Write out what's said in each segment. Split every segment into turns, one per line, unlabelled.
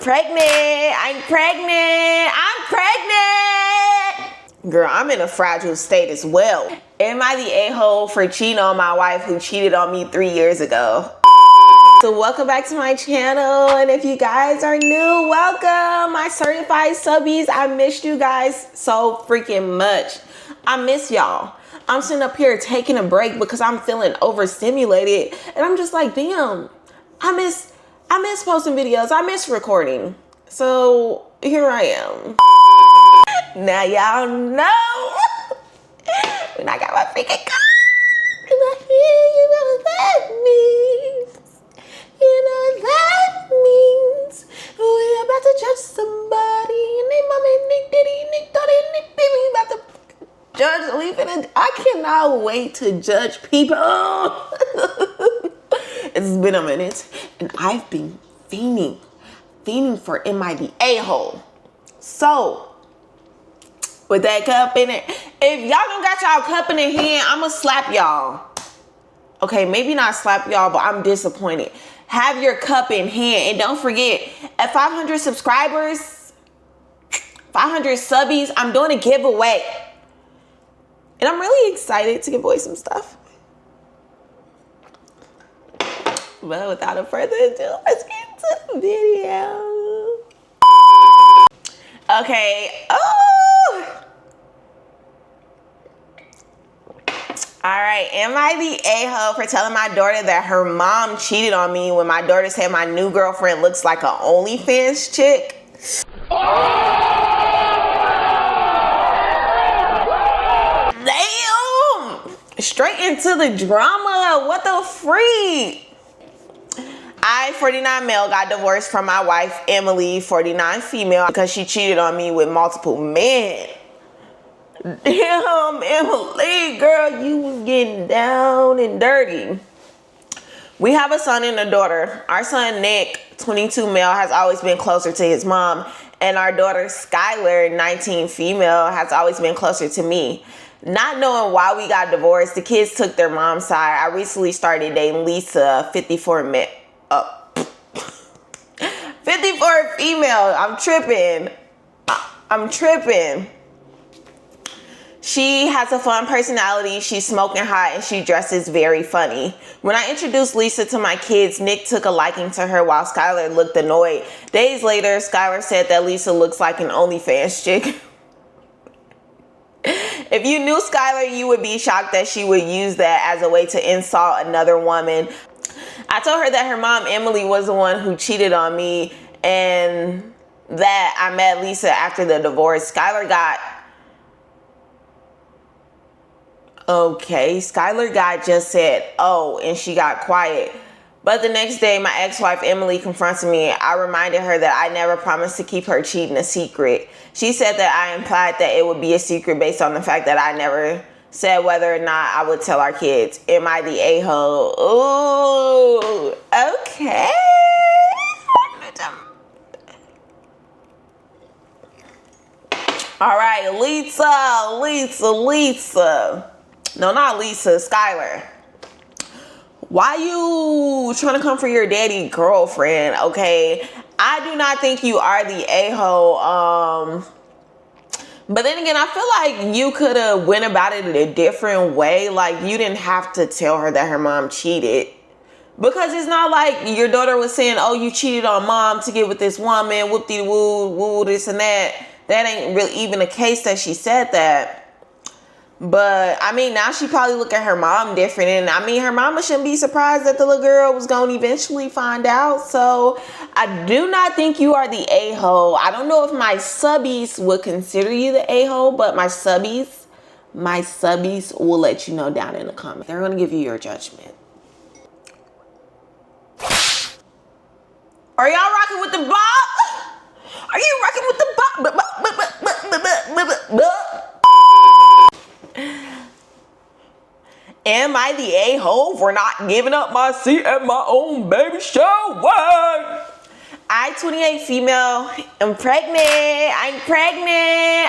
I'm pregnant. Girl, I'm in a fragile state as well. Am I the a-hole for cheating on my wife who cheated on me 3 years ago? So welcome back to my channel, and if you guys are new, welcome, my certified subbies. I missed you guys so freaking much. I miss y'all. I'm sitting up here taking a break because I'm feeling overstimulated, and I'm just like, damn, I miss posting videos. I miss recording. So here I am. Now y'all know when I got my freaking car. You know what that means. You know what that means. We about to judge somebody, and they mommy, and they diddy, and they thought it, and they baby about to judge. I cannot wait to judge people. It's been a minute, and I've been fiending for am I the a-hole? So, with that cup in it, if y'all don't got y'all cup in the hand, I'ma slap y'all. Okay, maybe not slap y'all, but I'm disappointed. Have your cup in hand, and don't forget, at 500 subscribers, 500 subbies, I'm doing a giveaway. And I'm really excited to give away some stuff. But without a further ado, let's get into the video. Okay. Oh. All right. Am I the a-hole for telling my daughter that her mom cheated on me when my daughter said my new girlfriend looks like an OnlyFans chick? Damn. Straight into the drama. What the freak? I, 49 male, got divorced from my wife, Emily, 49 female, because she cheated on me with multiple men. Damn, Emily, girl, you was getting down and dirty. We have a son and a daughter. Our son, Nick, 22 male, has always been closer to his mom, and our daughter, Skylar, 19 female, has always been closer to me. Not knowing why we got divorced, the kids took their mom's side. I recently started dating Lisa, 54 male. 54 female. I'm tripping. She has a fun personality. She's smoking hot, and she dresses very funny. When I introduced Lisa to my kids, Nick took a liking to her while Skylar looked annoyed. Days later, Skylar said that Lisa looks like an OnlyFans chick. If you knew Skylar, you would be shocked that she would use that as a way to insult another woman. I told her that her mom, Emily, was the one who cheated on me, and that I met Lisa after the divorce. Skylar just said, oh, and she got quiet. But the next day, my ex-wife, Emily, confronted me. I reminded her that I never promised to keep her cheating a secret. She said that I implied that it would be a secret based on the fact that I never said whether or not I would tell our kids. Am I the a-hole? Ooh, okay. All right, Lisa. No, not Lisa, Skylar. Why you trying to come for your daddy girlfriend? Okay, I do not think you are the a-hole. But then again, I feel like you could have went about it in a different way. Like, you didn't have to tell her that her mom cheated. Because it's not like your daughter was saying, oh, you cheated on mom to get with this woman, whoop-de-woo, this and that. That ain't really even a case that she said that. But, I mean, now she probably look at her mom different. And, I mean, her mama shouldn't be surprised that the little girl was going to eventually find out. So, I do not think you are the a-hole. I don't know if my subbies would consider you the a-hole, but my subbies will let you know down in the comments. They're going to give you your judgment. Are y'all rocking with the bop? Are you rocking with the bop? Am I the a-hole for not giving up my seat at my own baby shower? I, 28 female, am pregnant. I'm pregnant.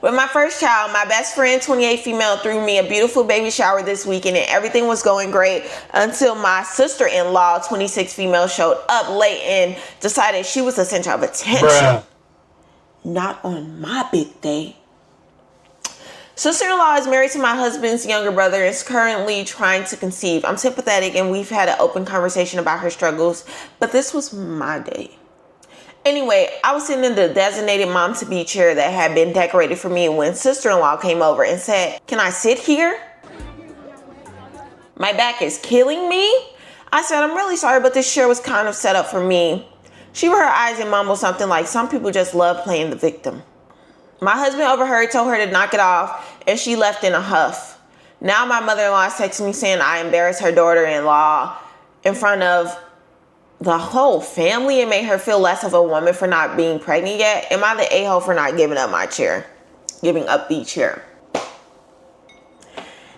With my first child, my best friend, 28 female, threw me a beautiful baby shower this weekend and everything was going great until my sister-in-law, 26 female, showed up late and decided she was the center of attention. Bruh. Not on my big day. Sister-in-law is married to my husband's younger brother and is currently trying to conceive. I'm sympathetic and we've had an open conversation about her struggles, but this was my day. Anyway, I was sitting in the designated mom-to-be chair that had been decorated for me when sister-in-law came over and said, "Can I sit here? My back is killing me." I said, "I'm really sorry, but this chair was kind of set up for me." She rolled her eyes and mumbled something like, "Some people just love playing the victim." My husband overheard, told her to knock it off, and she left in a huff. Now my mother-in-law is texting me saying I embarrassed her daughter-in-law in front of the whole family and made her feel less of a woman for not being pregnant yet. Am I the a-hole for not giving up my chair? Giving up the chair.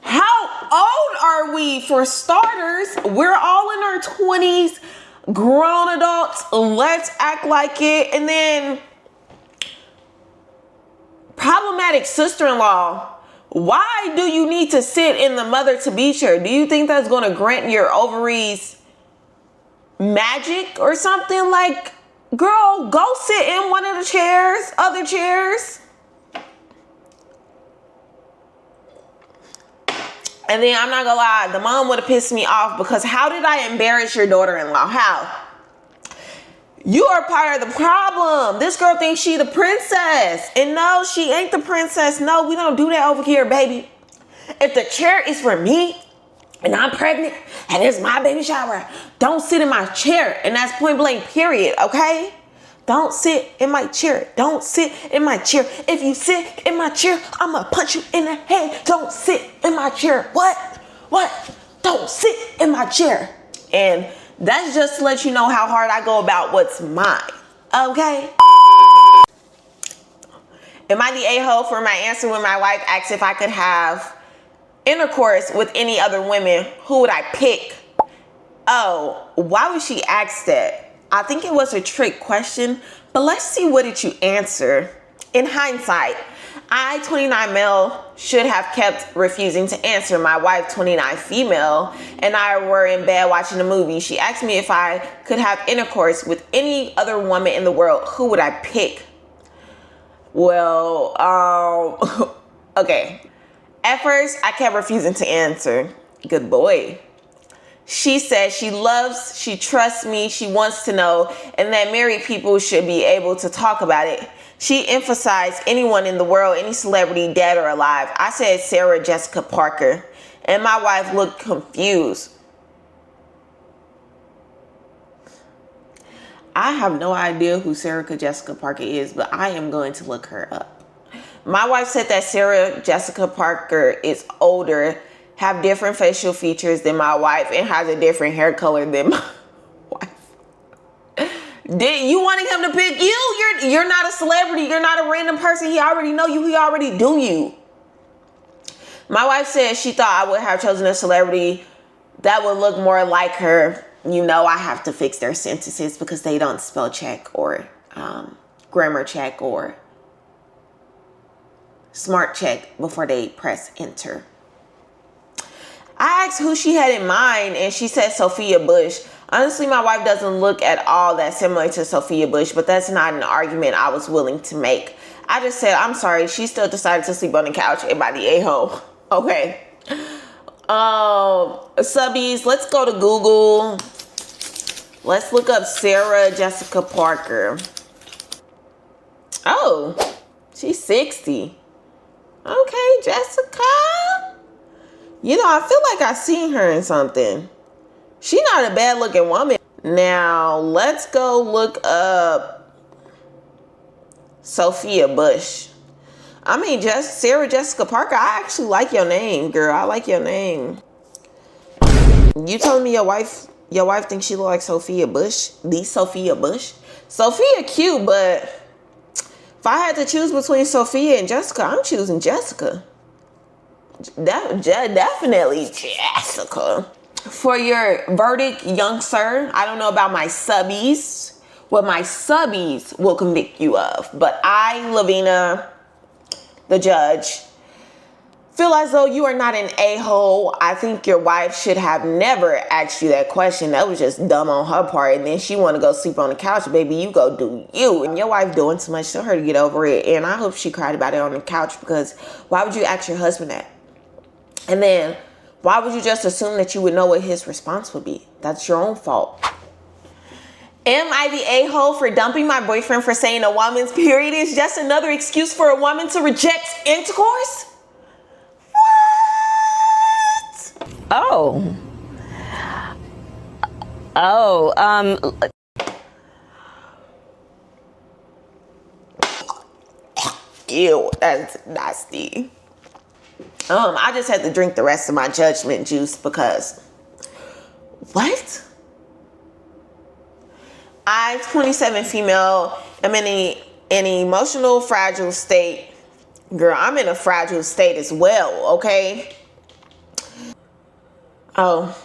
How old are we for starters? We're all in our 20s, grown adults. Let's act like it. And then problematic sister-in-law. Why do you need to sit in the mother-to-be chair? Do you think that's going to grant your ovaries magic or something? Like, girl, go sit in one of the chairs, other chairs. And then I'm not gonna lie, the mom would have pissed me off because how did I embarrass your daughter-in-law? How? You are part of the problem. This girl thinks she the princess. And no, she ain't the princess. No, we don't do that over here, baby. If the chair is for me, and I'm pregnant, and it's my baby shower, don't sit in my chair. And that's point blank, period, okay? Don't sit in my chair. Don't sit in my chair. If you sit in my chair, I'm gonna punch you in the head. Don't sit in my chair. What? Don't sit in my chair. And that's just to let you know how hard I go about what's mine, okay? Am I the a-hole for my answer when my wife asked if I could have intercourse with any other women? Who would I pick? Oh, why would she ask that? I think it was a trick question, but let's see, what did you answer? In hindsight, I, 29 male, should have kept refusing to answer. My wife, 29 female, and I were in bed watching a movie. She asked me if I could have intercourse with any other woman in the world. Who would I pick? Well, okay. At first, I kept refusing to answer. Good boy. She said she loves, she trusts me, she wants to know, and that married people should be able to talk about it. She emphasized anyone in the world, any celebrity, dead or alive. I said Sarah Jessica Parker, and my wife looked confused. I have no idea who Sarah Jessica Parker is, but I am going to look her up. My wife said that Sarah Jessica Parker is older, have different facial features than my wife, and has a different hair color than my wife. Did you wanting him to pick you? You're not a celebrity. You're not a random person. He already know you. He already do you. My wife said she thought I would have chosen a celebrity that would look more like her. You know, I have to fix their sentences because they don't spell check or grammar check or smart check before they press enter. I asked who she had in mind, and she said Sophia Bush. Honestly, my wife doesn't look at all that similar to Sophia Bush, but that's not an argument I was willing to make. I just said, I'm sorry, she still decided to sleep on the couch and by the a-hole. Okay. Subbies, let's go to Google. Let's look up Sarah Jessica Parker. Oh, she's 60. Okay, Jessica. You know, I feel like I seen her in something. She's not a bad looking woman. Now, let's go look up Sophia Bush. I mean, Sarah Jessica Parker, I actually like your name, girl. I like your name. You told me your wife thinks she look like Sophia Bush? The Sophia Bush? Sophia cute, but if I had to choose between Sophia and Jessica, I'm choosing Jessica. Definitely Jessica. For your verdict, young sir, I don't know about my subbies, what my subbies will convict you of, but I, Lovina, the judge, feel as though you are not an a-hole. I think your wife should have never asked you that question. That was just dumb on her part. And then she want to go sleep on the couch. Baby, you go do you. And your wife doing too much. Tell her to get over it. And I hope she cried about it on the couch, because why would you ask your husband that? And then why would you just assume that you would know what his response would be? That's your own fault. Am I the a-hole for dumping my boyfriend for saying a woman's period is just another excuse for a woman to reject intercourse?
Oh.
Ew, that's nasty. I just had to drink the rest of my judgment juice because what? I, 27 female, am in an emotional fragile state. Girl, I'm in a fragile state as well, okay? Oh.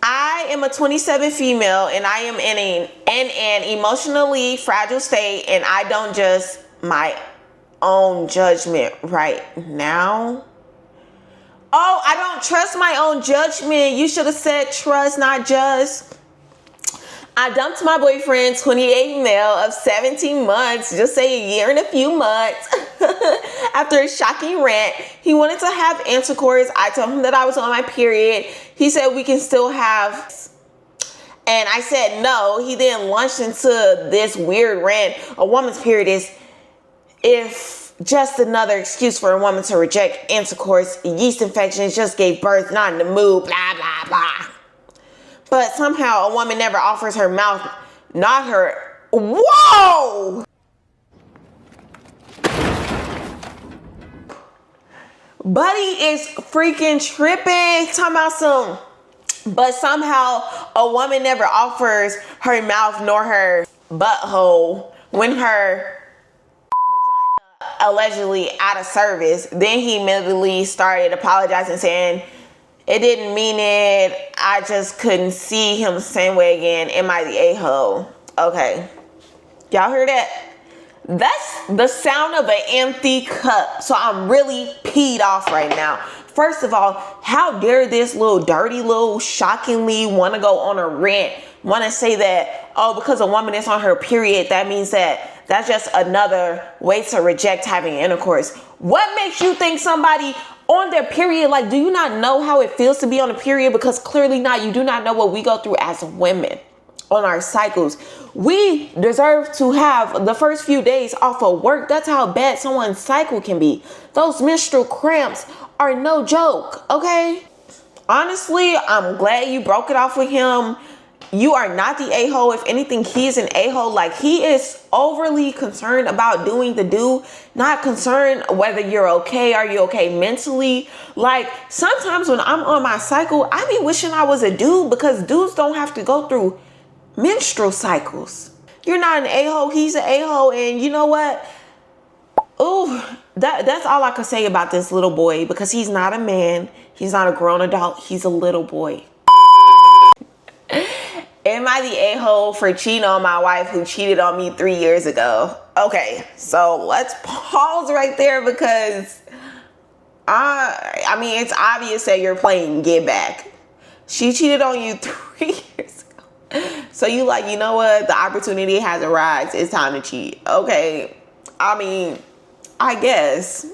I am a 27 female and I am in an emotionally fragile state, and I don't just my own judgment right now. Oh, I don't trust my own judgment. You should have said trust, not just. I dumped my boyfriend, 28 male of 17 months, just say a year and a few months. After a shocking rant, he wanted to have intercourse. I told him that I was on my period. He said we can still have, and I said no. He then launched into this weird rant. A woman's period is if just another excuse for a woman to reject intercourse. Yeast infections, just gave birth, not in the mood, blah, blah, blah. But somehow a woman never offers her mouth, not her. Whoa! Buddy is freaking tripping. Talking about some. But somehow a woman never offers her mouth nor her butthole when her vagina allegedly out of service. Then he immediately started apologizing, saying, it didn't mean it. I just couldn't see him the same way again. Am I the a-hole? Okay. Y'all hear that? That's the sound of an empty cup. So I'm really peed off right now. First of all, how dare this little dirty little shockingly want to go on a rant, want to say that, oh, because a woman is on her period, that means that that's just another way to reject having intercourse. What makes you think somebody on their period, like, do you not know how it feels to be on a period? Because clearly not. You do not know what we go through as women on our cycles. We deserve to have the first few days off of work. That's how bad someone's cycle can be. Those menstrual cramps are no joke, okay? Honestly, I'm glad you broke it off with him. You are not the a-hole. If anything, he's an a-hole. Like, he is overly concerned about doing the do, not concerned whether you're okay. Are you okay mentally? Like, sometimes when I'm on my cycle, I be wishing I was a dude, because dudes don't have to go through menstrual cycles. You're not an a-hole. He's an a-hole. And you know what? Ooh, that's all I can say about this little boy, because he's not a man. He's not a grown adult. He's a little boy. Am I the a-hole for cheating on my wife who cheated on me 3 years ago? Okay, so let's pause right there, because I mean, it's obvious that you're playing get back. She cheated on you 3 years ago. So you like, you know what? The opportunity has arrived. It's time to cheat. Okay, I mean, I guess.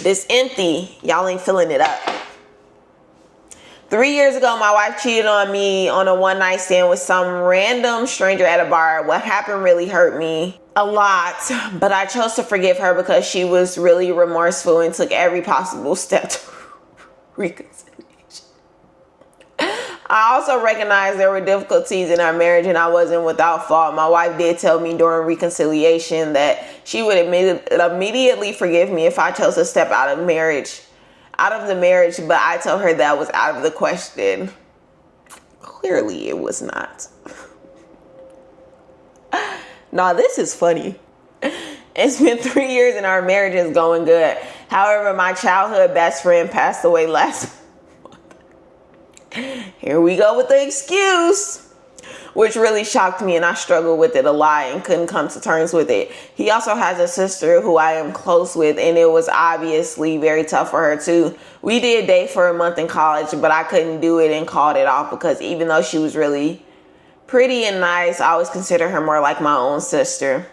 This empty, y'all ain't filling it up. 3 years ago, my wife cheated on me on a one-night stand with some random stranger at a bar. What happened really hurt me a lot, but I chose to forgive her because she was really remorseful and took every possible step to reconciliation. I also recognized there were difficulties in our marriage and I wasn't without fault. My wife did tell me during reconciliation that she would immediately forgive me if I chose to step out of the marriage, but I told her that was out of the question. Clearly it was not. Nah, this is funny. It's been 3 years and our marriage is going good. However, my childhood best friend passed away last month. Here we go with the excuse. which really shocked me, and I struggled with it a lot and couldn't come to terms with it. He also has a sister who I am close with, and it was obviously very tough for her too. We did date for a month in college, but I couldn't do it and called it off because even though she was really pretty and nice, I always consider her more like my own sister.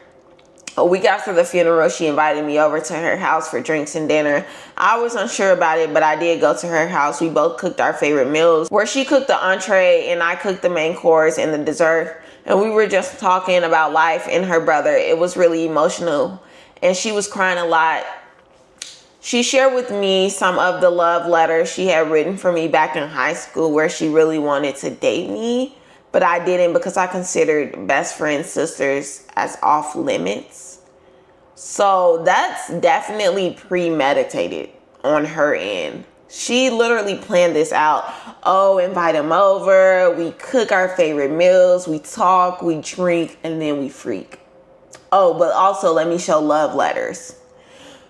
A week after the funeral, she invited me over to her house for drinks and dinner. I was unsure about it, but I did go to her house. We both cooked our favorite meals, where she cooked the entree and I cooked the main course and the dessert. And we were just talking about life and her brother. It was really emotional, and she was crying a lot. She shared with me some of the love letters she had written for me back in high school, where she really wanted to date me, but I didn't because I considered best friend sisters as off limits. So that's definitely premeditated on her end. She literally planned this out. Oh, invite him over. We cook our favorite meals. We talk, we drink, and then we freak. Oh, but also let me show love letters.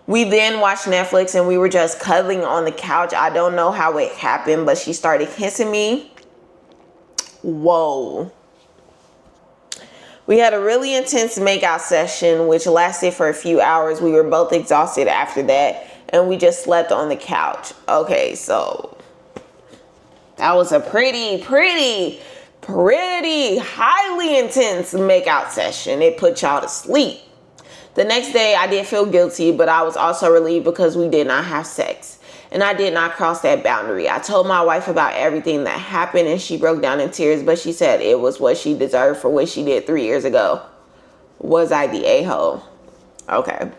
We then watched Netflix and we were just cuddling on the couch. I don't know how it happened, but she started kissing me. Whoa. We had a really intense makeout session, which lasted for a few hours. We were both exhausted after that, and we just slept on the couch. Okay, so that was a pretty highly intense makeout session. It put y'all to sleep. The next day, I did feel guilty, but I was also relieved because we did not have sex. And I did not cross that boundary. I told my wife about everything that happened, and she broke down in tears, but she said it was what she deserved for what she did 3 years ago. Was I the a-hole? Okay.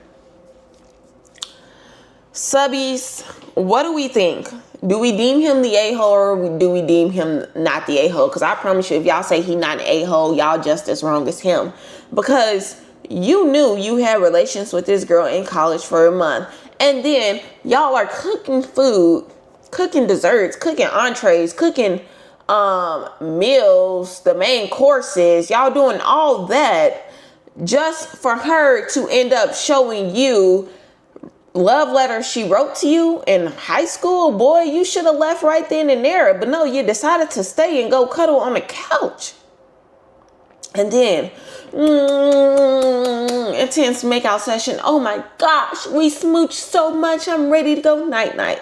Subbies, what do we think? Do we deem him the a-hole, or do we deem him not the a-hole? Because I promise you, if y'all say he not an a-hole, y'all just as wrong as him. Because you knew you had relations with this girl in college for a month. And then y'all are cooking food, cooking desserts, cooking entrees, cooking meals, the main courses. Y'all doing all that just for her to end up showing you love letters she wrote to you in high school. Boy, you should have left right then and there. But no, you decided to stay and go cuddle on the couch. And then, intense makeout session. Oh my gosh, we smooched so much. I'm ready to go night-night.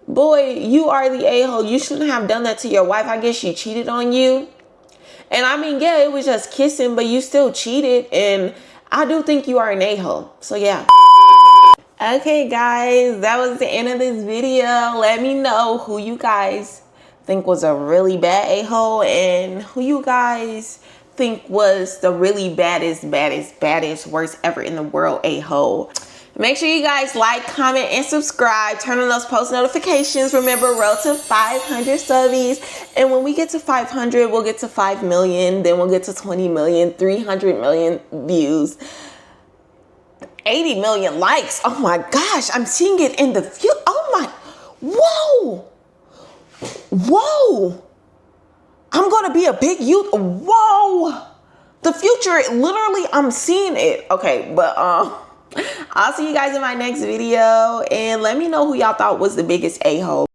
Boy, you are the a-hole. You shouldn't have done that to your wife. I guess she cheated on you. And I mean, yeah, it was just kissing, but you still cheated. And I do think you are an a-hole. So yeah. Okay, guys, that was the end of this video. Let me know who you guys think was a really bad a-hole and who you guys think was the really baddest, worst ever in the world a-hole. Make sure you guys like, comment, and subscribe. Turn on those post notifications. Remember, road to 500 subbies. And when we get to 500, we'll get to 5 million. Then we'll get to 20 million, 300 million views, 80 million likes. Oh my gosh, I'm seeing it in the view. Oh my, whoa. I'm going to be a big youth. Whoa. The future, literally, I'm seeing it. Okay, but I'll see you guys in my next video. And let me know who y'all thought was the biggest a-hole.